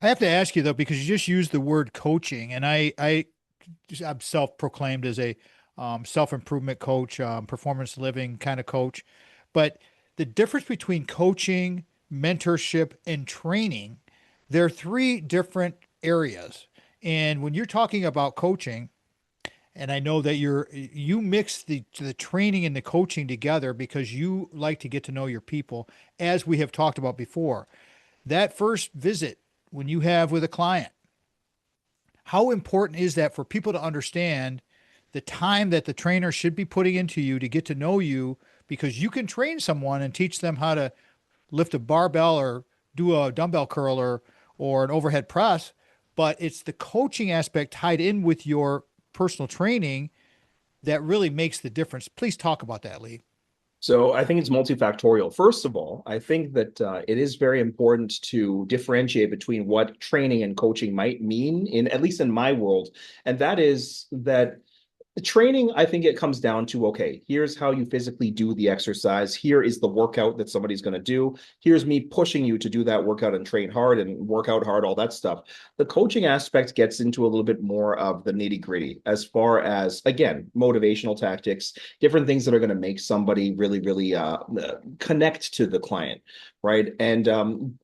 I have to ask you though, because you just used the word coaching, and I'm self-proclaimed as a self-improvement coach, performance living kind of coach. But the difference between coaching, mentorship, and training, they're three different areas. And when you're talking about coaching, and I know that you mix the training and the coaching together because you like to get to know your people, as we have talked about before. That first visit when you have with a client, how important is that for people to understand the time that the trainer should be putting into you to get to know you? Because you can train someone and teach them how to lift a barbell or do a dumbbell curl or an overhead press, but it's the coaching aspect tied in with your personal training that really makes the difference. Please talk about that, Lee. So I think it's multifactorial. First of all, I think that it is very important to differentiate between what training and coaching might mean in at least in my world, and that is that the training, I think it comes down to, okay, here's how you physically do the exercise. Here is the workout that somebody's going to do. Here's me pushing you to do that workout and train hard and work out hard, all that stuff. The coaching aspect gets into a little bit more of the nitty gritty as far as, again, motivational tactics, different things that are going to make somebody really, really connect to the client, right? And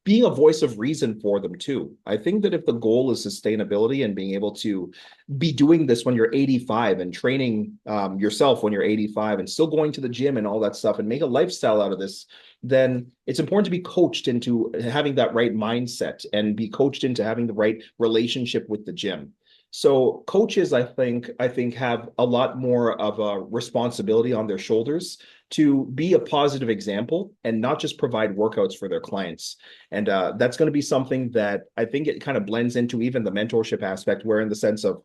being a voice of reason for them too. I think that if the goal is sustainability and being able to be doing this when you're 85 and training yourself when you're 85 and still going to the gym and all that stuff and make a lifestyle out of this, then it's important to be coached into having that right mindset and be coached into having the right relationship with the gym. So coaches, I think have a lot more of a responsibility on their shoulders to be a positive example and not just provide workouts for their clients. And that's going to be something that I think it kind of blends into even the mentorship aspect, where in the sense of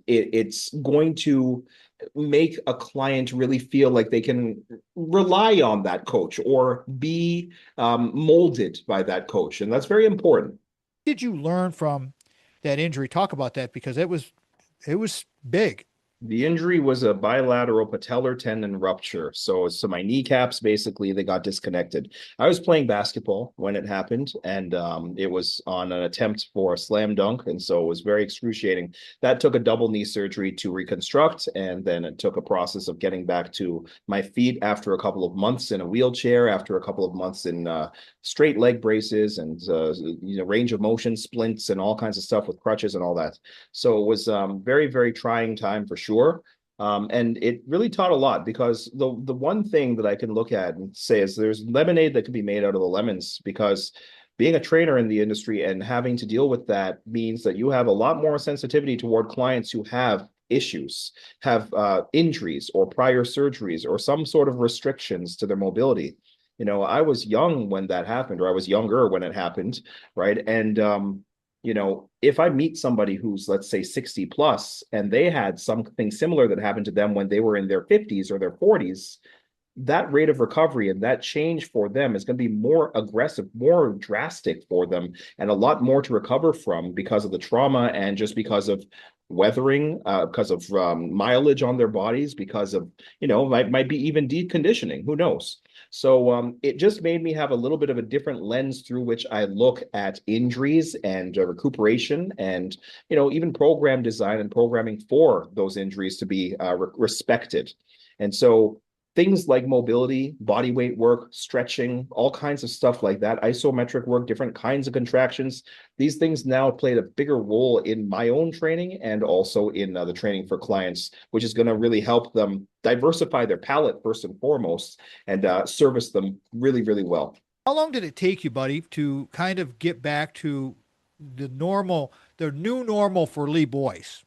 it's going to make a client really feel like they can rely on that coach or be molded by that coach. And that's very important. Did you learn from that injury? Talk about that because it was big. The injury was a bilateral patellar tendon rupture. So my kneecaps basically they got disconnected. I was playing basketball when it happened, and it was on an attempt for a slam dunk, and so it was very excruciating. That took a double knee surgery to reconstruct, and then it took a process of getting back to my feet after a couple of months in a wheelchair, after a couple of months in straight leg braces, and range of motion splints and all kinds of stuff with crutches and all that. So it was very, very trying time for sure. And it really taught a lot because the one thing that I can look at and say is there's lemonade that can be made out of the lemons, because being a trainer in the industry and having to deal with that means that you have a lot more sensitivity toward clients who have issues, have injuries or prior surgeries or some sort of restrictions to their mobility. I was young when that happened, or I was younger when it happened, right? And if I meet somebody who's, let's say, 60 plus, and they had something similar that happened to them when they were in their 50s or their 40s, that rate of recovery and that change for them is going to be more aggressive, more drastic for them, and a lot more to recover from because of the trauma and just because of weathering, because of mileage on their bodies, because of, might be even deconditioning. Who knows? So it just made me have a little bit of a different lens through which I look at injuries and recuperation and, even program design and programming for those injuries to be respected. And so things like mobility, body weight work, stretching, all kinds of stuff like that, isometric work, different kinds of contractions. These things now played a bigger role in my own training and also in the training for clients, which is going to really help them diversify their palate first and foremost and service them really, really well. How long did it take you, buddy, to kind of get back to the new normal for Lee Boyce?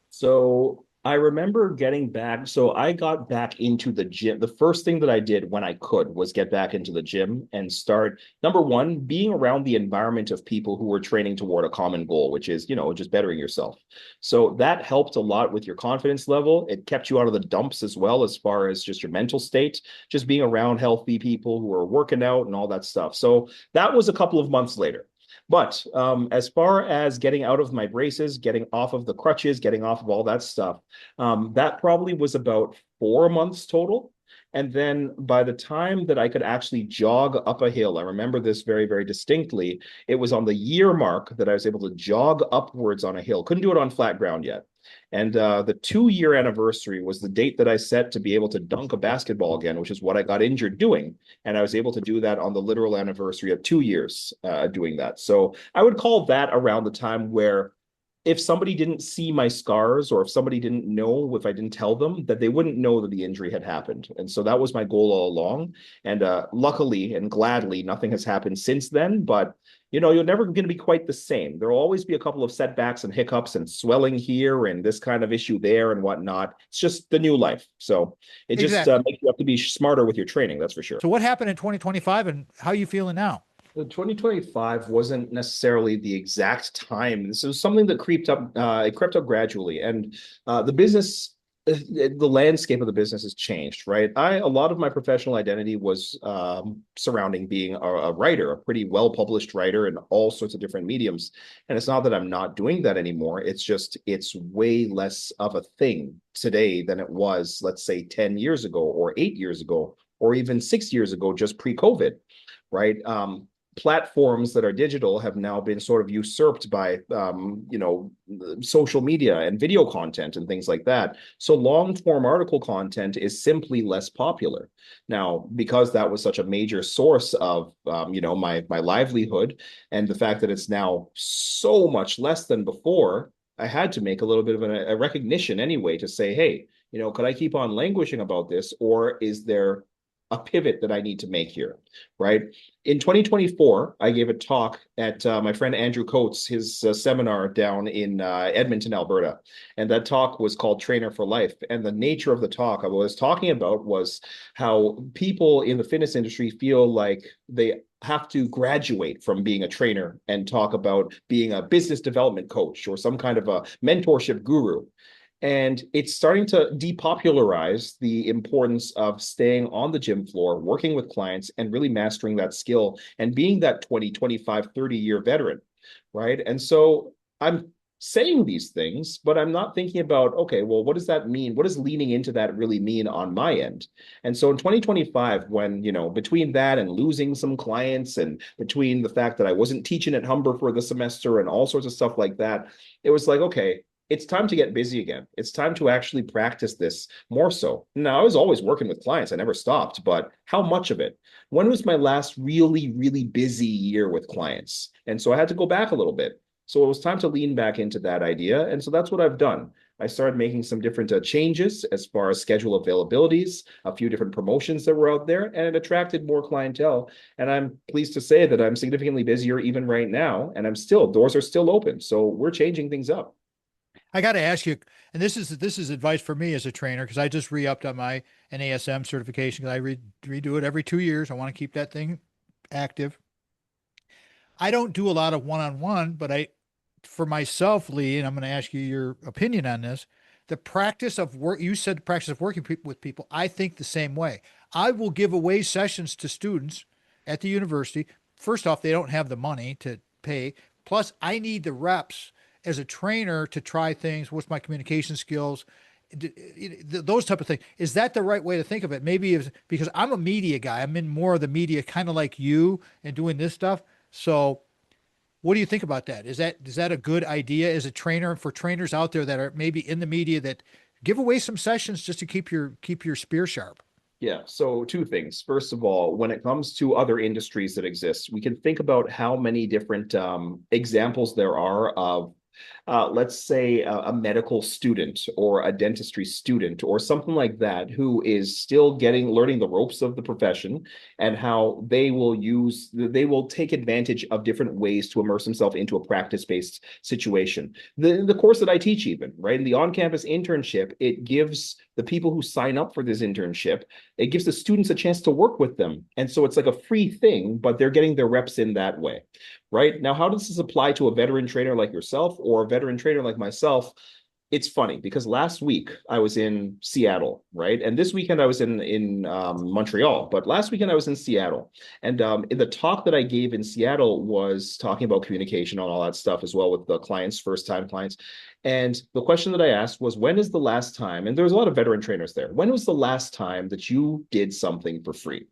So I remember getting back. So I got back into the gym. The first thing that I did when I could was get back into the gym and start, number one, being around the environment of people who were training toward a common goal, which is, just bettering yourself. So that helped a lot with your confidence level. It kept you out of the dumps as well, as far as just your mental state, just being around healthy people who are working out and all that stuff. So that was a couple of months later. But as far as getting out of my braces, getting off of the crutches, getting off of all that stuff, that probably was about 4 months total. And then by the time that I could actually jog up a hill, I remember this very, very distinctly. It was on the year mark that I was able to jog upwards on a hill. Couldn't do it on flat ground yet. And the 2 year anniversary was the date that I set to be able to dunk a basketball again, which is what I got injured doing. And I was able to do that on the literal anniversary of 2 years doing that. So I would call that around the time where if somebody didn't see my scars or if somebody didn't know if I didn't tell them that they wouldn't know that the injury had happened. And so that was my goal all along. And luckily and gladly, nothing has happened since then. But you're never going to be quite the same. There will always be a couple of setbacks and hiccups and swelling here and this kind of issue there and whatnot. It's just the new life. So it just Exactly. makes you have to be smarter with your training. That's for sure. So what happened in 2025 and how are you feeling now? The 2025 wasn't necessarily the exact time. This was something that creeped up. It crept up gradually, and the business, the landscape of the business has changed. Right, a lot of my professional identity was surrounding being a writer, a pretty well published writer in all sorts of different mediums. And it's not that I'm not doing that anymore. It's just it's way less of a thing today than it was, let's say, 10 years ago, or 8 years ago, or even 6 years ago, just pre-COVID. Right. Platforms that are digital have now been sort of usurped by social media and video content and things like that. So long form article content is simply less popular now, because that was such a major source of my livelihood, and the fact that it's now so much less than before. I had to make a little bit of a recognition anyway to say, hey, could I keep on languishing about this, or is there a pivot that I need to make here, right? In 2024, I gave a talk at my friend Andrew Coates, his seminar down in Edmonton, Alberta. And that talk was called Trainer for Life. And the nature of the talk I was talking about was how people in the fitness industry feel like they have to graduate from being a trainer and talk about being a business development coach or some kind of a mentorship guru. And it's starting to depopularize the importance of staying on the gym floor, working with clients, and really mastering that skill and being that 20, 25, 30-year veteran, right? And so I'm saying these things, but I'm not thinking about, okay, well, what does that mean? What does leaning into that really mean on my end? And so in 2025, when, between that and losing some clients, and between the fact that I wasn't teaching at Humber for the semester and all sorts of stuff like that, it was like, okay, it's time to get busy again. It's time to actually practice this more so. Now, I was always working with clients. I never stopped, but how much of it? When was my last really, really busy year with clients? And so I had to go back a little bit. So it was time to lean back into that idea. And so that's what I've done. I started making some different changes as far as schedule availabilities, a few different promotions that were out there, and it attracted more clientele. And I'm pleased to say that I'm significantly busier even right now, and doors are still open. So we're changing things up. I got to ask you, and this is advice for me as a trainer because I just re-upped on my NASM certification because redo it every 2 years. I want to keep that thing active. I don't do a lot of one-on-one, but for myself, Lee, and I'm going to ask you your opinion on this. The practice of work, you said the practice of working with people. I think the same way. I will give away sessions to students at the university. First off, they don't have the money to pay. Plus, I need the reps as a trainer to try things. What's my communication skills? Those type of things. Is that the right way to think of it? Maybe it's because I'm a media guy. I'm in more of the media, kind of like you, and doing this stuff. So, what do you think about that? Is that a good idea as a trainer for trainers out there that are maybe in the media that give away some sessions just to keep your spear sharp? Yeah, so two things. First of all, when it comes to other industries that exist, we can think about how many different examples there are of let's say a medical student or a dentistry student or something like that, who is still learning the ropes of the profession, and how they will take advantage of different ways to immerse themselves into a practice-based situation. The course that I teach, even right in the on-campus internship, it gives the people who sign up for this internship, it gives the students a chance to work with them. And so it's like a free thing, but they're getting their reps in that way. Right now, how does this apply to a veteran trainer like yourself or a veteran trainer like myself? it's funny because last week I was in Seattle, right? And this weekend I was in Montreal, but last weekend I was in Seattle. And in the talk that I gave in Seattle was talking about communication and all that stuff as well with the clients, first time clients. And the question that I asked was, when is the last time, and there was a lot of veteran trainers there, when was the last time that you did something for free?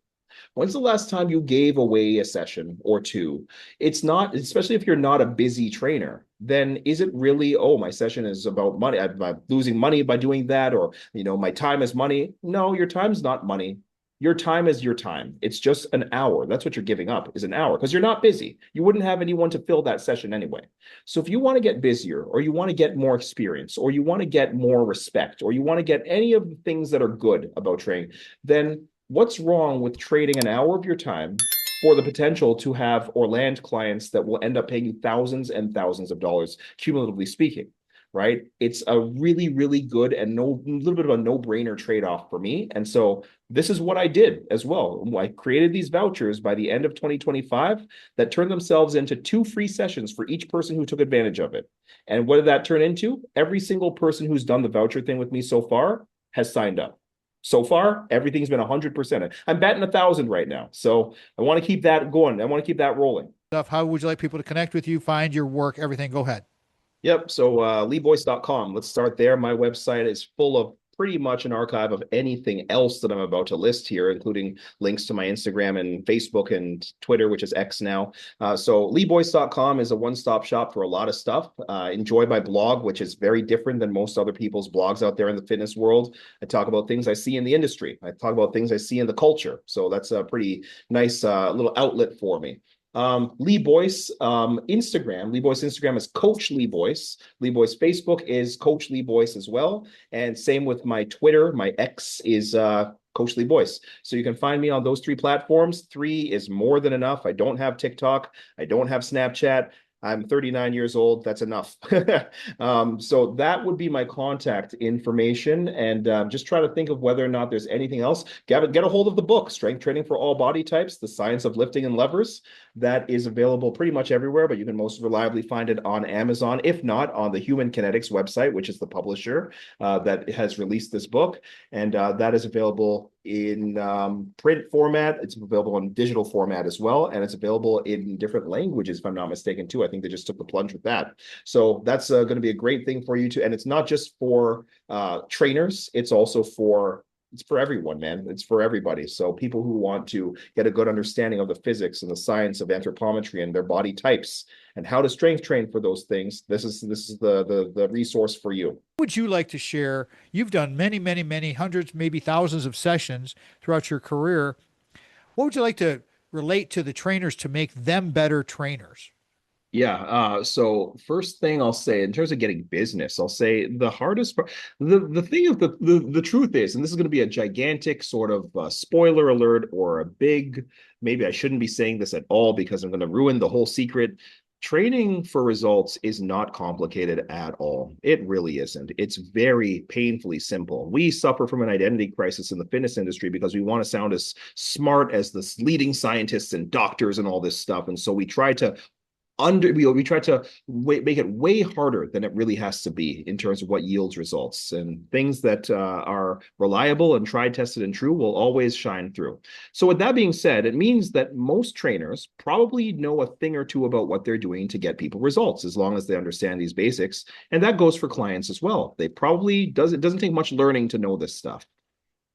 When's the last time you gave away a session or two? It's not, especially if you're not a busy trainer, then is it really, oh, my session is about money. I'm losing money by doing that, or, my time is money. No, your time's not money. Your time is your time. It's just an hour. That's what you're giving up is an hour because you're not busy. You wouldn't have anyone to fill that session anyway. So if you want to get busier or you want to get more experience or you want to get more respect or you want to get any of the things that are good about training, then what's wrong with trading an hour of your time for the potential to have or land clients that will end up paying you thousands and thousands of dollars, cumulatively speaking, right? It's a really, really good and a little bit of a no-brainer trade-off for me. And so this is what I did as well. I created these vouchers by the end of 2025 that turned themselves into 2 free sessions for each person who took advantage of it. And what did that turn into? Every single person who's done the voucher thing with me so far has signed up. So far, everything's been 100%. I'm batting 1,000 right now. So I want to keep that going. I want to keep that rolling. Stuff. How would you like people to connect with you, find your work, everything? Go ahead. Yep. So leeboyce.com. Let's start there. My website is full of pretty much an archive of anything else that I'm about to list here, including links to my Instagram and Facebook and Twitter, which is X now. So leeboyce.com is a one-stop shop for a lot of stuff. Enjoy my blog, which is very different than most other people's blogs out there in the fitness world. I talk about things I see in the industry. I talk about things I see in the culture. So that's a pretty nice little outlet for me. Lee Boyce, Instagram. Lee Boyce Instagram is Coach Lee Boyce. Lee Boyce Facebook is Coach Lee Boyce as well. And same with my Twitter. My X is Coach Lee Boyce. So you can find me on those 3 platforms. 3 is more than enough. I don't have TikTok. I don't have Snapchat. I'm 39 years old. That's enough. So that would be my contact information. And just try to think of whether or not there's anything else. Get a hold of the book, Strength Training for All Body Types, The Science of Lifting and Levers. That is available pretty much everywhere, but you can most reliably find it on Amazon, if not on the Human Kinetics website, which is the publisher that has released this book. And that is available in print format. It's available in digital format as well. And it's available in different languages, if I'm not mistaken, too. I think they just took the plunge with that. So that's going to be a great thing for you too. And it's not just for trainers. It's also it's for everyone, man. It's for everybody. So people who want to get a good understanding of the physics and the science of anthropometry and their body types and how to strength train for those things, this is the resource for you. What would you like to share? You've done many, many, many hundreds, maybe thousands of sessions throughout your career. What would you like to relate to the trainers to make them better trainers? Yeah. So first thing I'll say in terms of getting business, I'll say the hardest part, the thing of the truth is, and this is going to be a gigantic sort of spoiler alert or a big, maybe I shouldn't be saying this at all because I'm going to ruin the whole secret. Training for results is not complicated at all. It really isn't. It's very painfully simple. We suffer from an identity crisis in the fitness industry because we want to sound as smart as the leading scientists and doctors and all this stuff. And so we try to we try to make it way harder than it really has to be in terms of what yields results, and things that are reliable and tried, tested, and true will always shine through. So with that being said, it means that most trainers probably know a thing or two about what they're doing to get people results, as long as they understand these basics. And that goes for clients as well. It doesn't take much learning to know this stuff.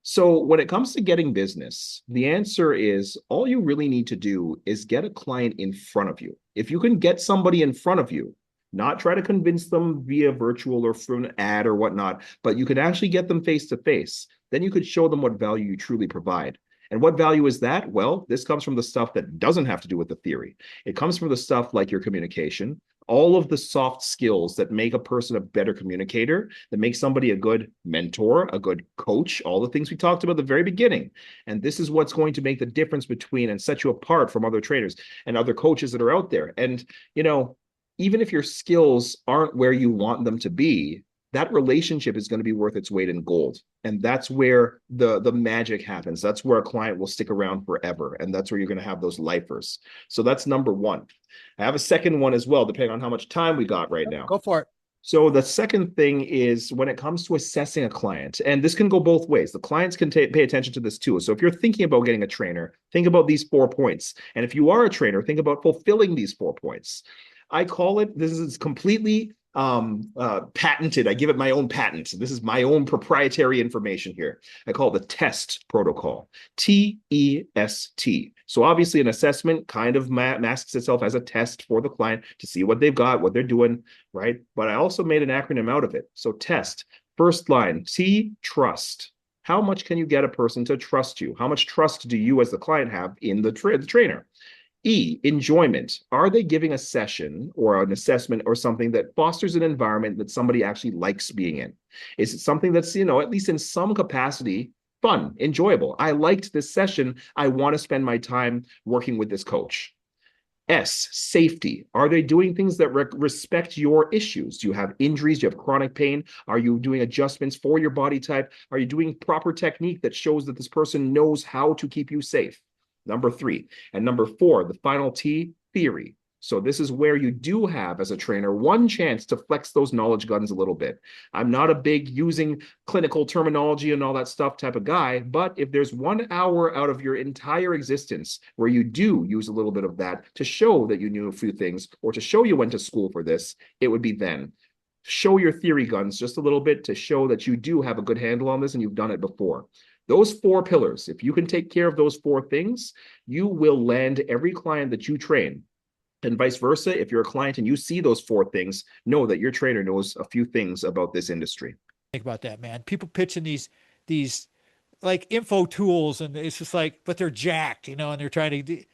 So when it comes to getting business, the answer is all you really need to do is get a client in front of you. If you can get somebody in front of you, not try to convince them via virtual or through an ad or whatnot, but you can actually get them face to face, then you could show them what value you truly provide. And what value is that? Well, this comes from the stuff that doesn't have to do with the theory. It comes from the stuff like your communication, all of the soft skills that make a person a better communicator, that make somebody a good mentor, a good coach, all the things we talked about at the very beginning. And this is what's going to make the difference between and set you apart from other trainers and other coaches that are out there. And, even if your skills aren't where you want them to be, that relationship is going to be worth its weight in gold. And that's where the magic happens. That's where a client will stick around forever. And that's where you're going to have those lifers. So that's number one. I have a second one as well, depending on how much time we got right now. Go for it. So the second thing is when it comes to assessing a client, and this can go both ways. The clients can pay attention to this too. So if you're thinking about getting a trainer, think about these 4 points. And if you are a trainer, think about fulfilling these 4 points. I call it, this is completely patented. I give it my own patent. This is my own proprietary information here. I call it the TEST protocol. TEST. So obviously an assessment kind of masks itself as a test for the client to see what they've got, what they're doing, right? But I also made an acronym out of it. So TEST, first line, T, trust. How much can you get a person to trust you? How much trust do you as the client have in the trainer? E, enjoyment. Are they giving a session or an assessment or something that fosters an environment that somebody actually likes being in? Is it something that's, at least in some capacity, fun, enjoyable? I liked this session. I want to spend my time working with this coach. S, safety. Are they doing things that respect your issues? Do you have injuries? Do you have chronic pain? Are you doing adjustments for your body type? Are you doing proper technique that shows that this person knows how to keep you safe? Number 3. And number 4, the final T, theory. So this is where you do have, as a trainer, one chance to flex those knowledge guns a little bit. I'm not a big using clinical terminology and all that stuff type of guy, but if there's 1 hour out of your entire existence where you do use a little bit of that to show that you knew a few things or to show you went to school for this, it would be then. Show your theory guns just a little bit to show that you do have a good handle on this and you've done it before. Those 4 pillars, if you can take care of those 4 things, you will land every client that you train. And vice versa, if you're a client and you see those 4 things, know that your trainer knows a few things about this industry. Think about that, man. People pitching these like info tools, and it's just like, but they're jacked, and they're trying to and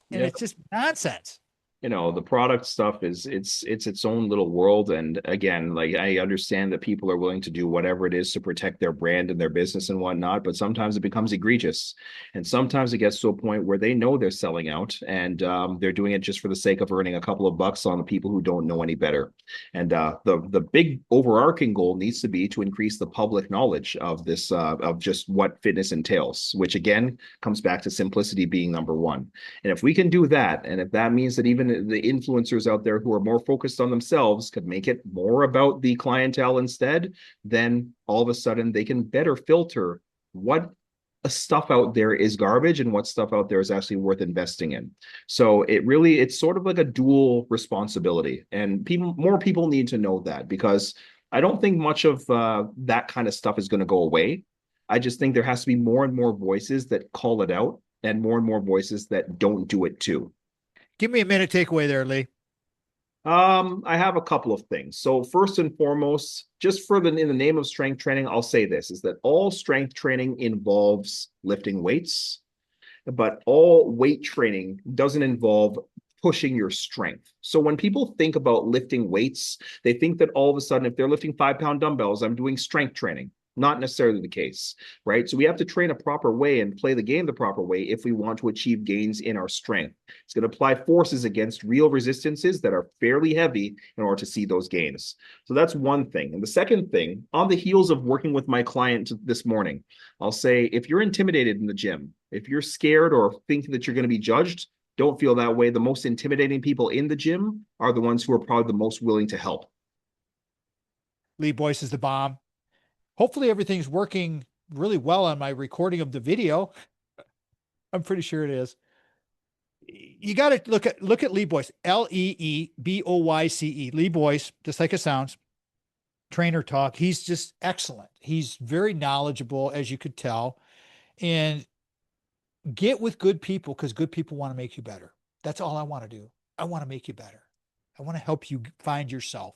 Yeah. it's just nonsense. The product stuff is it's its own little world. And again, like, I understand that people are willing to do whatever it is to protect their brand and their business and whatnot, but sometimes it becomes egregious, and sometimes it gets to a point where they know they're selling out, and they're doing it just for the sake of earning a couple of bucks on the people who don't know any better. And the big overarching goal needs to be to increase the public knowledge of this, of just what fitness entails, which again comes back to simplicity being number one. And if we can do that, and if that means that even the influencers out there who are more focused on themselves could make it more about the clientele instead, then all of a sudden they can better filter what stuff out there is garbage and what stuff out there is actually worth investing in. So it's sort of like a dual responsibility. And more people need to know that, because I don't think much of that kind of stuff is going to go away. I just think there has to be more and more voices that call it out, and more voices that don't do it too. Give me a minute takeaway there, Lee. I have a couple of things. So first and foremost, just in the name of strength training, I'll say this is that all strength training involves lifting weights, but all weight training doesn't involve pushing your strength. So when people think about lifting weights, they think that all of a sudden, if they're lifting 5-pound dumbbells, I'm doing strength training. Not necessarily the case, right? So we have to train a proper way and play the game the proper way if we want to achieve gains in our strength. It's going to apply forces against real resistances that are fairly heavy in order to see those gains. So that's one thing. And the second thing, on the heels of working with my client this morning, I'll say, if you're intimidated in the gym, if you're scared or think that you're going to be judged, don't feel that way. The most intimidating people in the gym are the ones who are probably the most willing to help. Lee Boyce is the bomb. Hopefully everything's working really well on my recording of the video. I'm pretty sure it is. You got to look at Lee Boyce, Leeboyce, Lee Boyce, just like it sounds. Trainer talk. He's just excellent. He's very knowledgeable, as you could tell, and get with good people, because good people want to make you better. That's all I want to do. I want to make you better. I want to help you find yourself.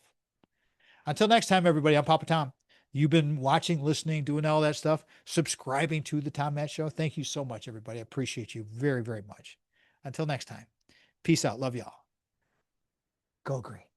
Until next time, everybody, I'm Papa Tom. You've been watching, listening, doing all that stuff, subscribing to the Tom Matt Show. Thank you so much, everybody. I appreciate you very, very much. Until next time, peace out. Love y'all. Go green.